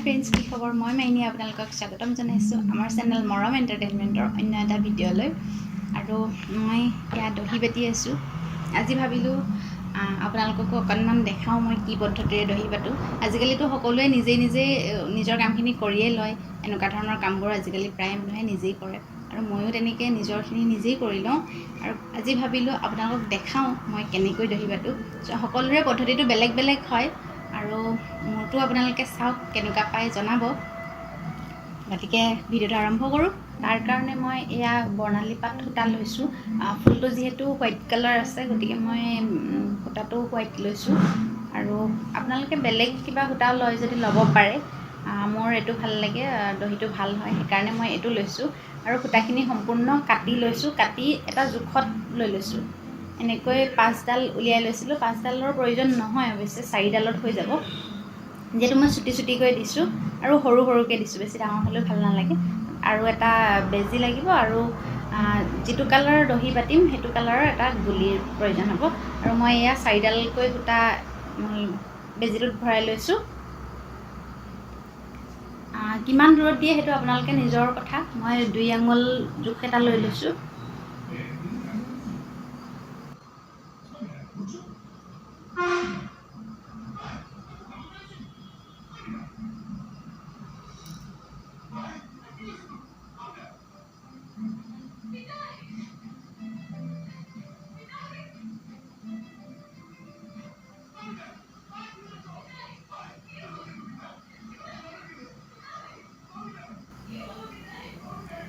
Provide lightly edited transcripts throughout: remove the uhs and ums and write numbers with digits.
Friends, কি খবৰ? মই মাইনী আপোনালোকক স্বাগতম জনাইছোঁ আমাৰ চেনেল মৰম এণ্টাৰটেইনমেণ্টৰ অন্য এটা ভিডিঅ'লৈ। আৰু মই এতিয়া দহি বাতি আছোঁ। আজি ভাবিলোঁ আপোনালোককো অকণমান দেখাওঁ মই কি পদ্ধতিৰে দহি বাতোঁ। আজিকালিতো সকলোৱে নিজেই নিজৰ কামখিনি কৰিয়ে লয়। এনেকুৱা ধৰণৰ কামবোৰ আজিকালি প্ৰায় মানুহে নিজেই কৰে আৰু ময়ো তেনেকৈ নিজৰখিনি নিজেই কৰি লওঁ। আৰু আজি ভাবিলোঁ আপোনালোকক দেখাওঁ মই কেনেকৈ দহি বাতোঁ। সকলোৰে পদ্ধতিটো বেলেগ বেলেগ হয় আৰু মোৰতো আপোনালোকে চাওক, কেনেকুৱা পায় জনাব। গতিকে ভিডিঅ'টো আৰম্ভ কৰোঁ। তাৰ কাৰণে মই এয়া বৰ্ণালী পাত সূতা লৈছোঁ। ফুলটো যিহেতু হোৱাইট কালাৰ আছে, গতিকে মই সূতাটো হোৱাইট লৈছোঁ। আৰু আপোনালোকে বেলেগ কিবা সূতা লয় যদি ল'ব পাৰে। মোৰ এইটো ভাল লাগে, দহিটো ভাল হয়, সেইকাৰণে মই এইটো লৈছোঁ। আৰু সূতাখিনি সম্পূৰ্ণ কাটি লৈছোঁ, কাটি এটা জোখত লৈ লৈছোঁ। এনেকৈ 5ডাল উলিয়াই লৈছিলোঁ। 5ডালৰ প্ৰয়োজন নহয়, অৱশ্যে 4ডালত হৈ যাব। যিহেতু মই চুটি চুটিকৈ দিছোঁ আৰু সৰু সৰুকৈ দিছোঁ, বেছি ডাঙৰ হ'লেও ভাল নালাগে। আৰু এটা বেজি লাগিব আৰু যিটো কালাৰৰ দহি বাতিম সেইটো কালাৰৰ এটা গুলিৰ প্ৰয়োজন হ'ব। আৰু মই এয়া 4ডালকৈ সূতা বেজিটোত ভৰাই লৈছোঁ। কিমান দূৰত দিয়ে সেইটো আপোনালোকে নিজৰ কথা। মই 2 আঙুল জোখ এটা লৈ লৈছোঁ।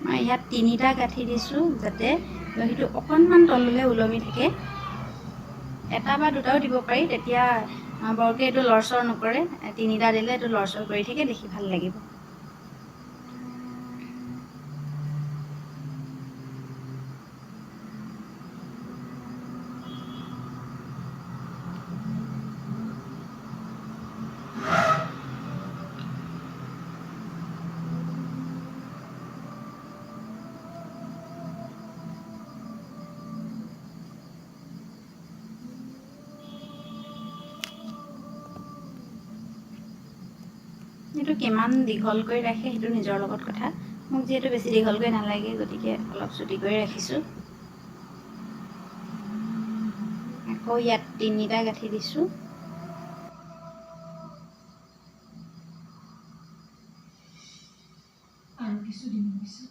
মই ইয়াত 3টা গাঁঠি দিছোঁ, যাতে দহিটো অকণমান তললৈ ওলমি থাকে। 1 বা 2টাও দিব পাৰি, তেতিয়া বৰকৈ এইটো লৰচৰ নকৰে। 3টা দিলে এইটো লৰচৰ কৰি থাকে, দেখি ভাল লাগিব। এইটো কিমান দীঘলকৈ ৰাখে সেইটো নিজৰ লগত কথা। মোক যিহেতু বেছি দীঘলকৈ নালাগে, গতিকে অলপ চুটিকৈ ৰাখিছোঁ। আকৌ ইয়াত 3টা গাঁঠি দিছোঁ। আৰু কিছুদিনৰ পিছত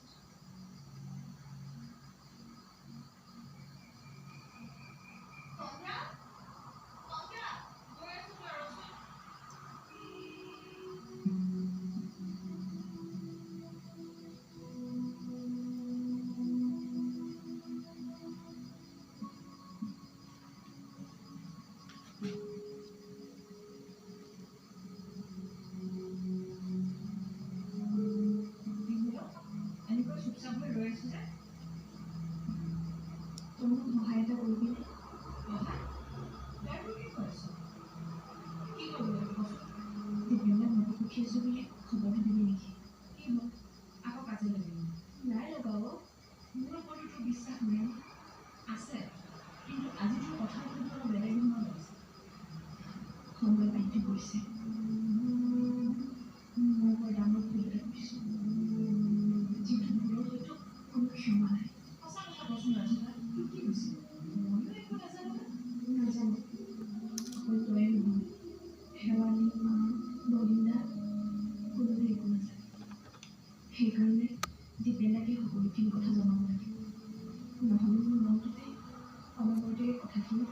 সেইকাৰণে যেতিয়ালৈকে সকলোখিনি কথা জনাব লাগে, নহ'লে মোৰ মনটোতে অনবৰতে কথাখিনি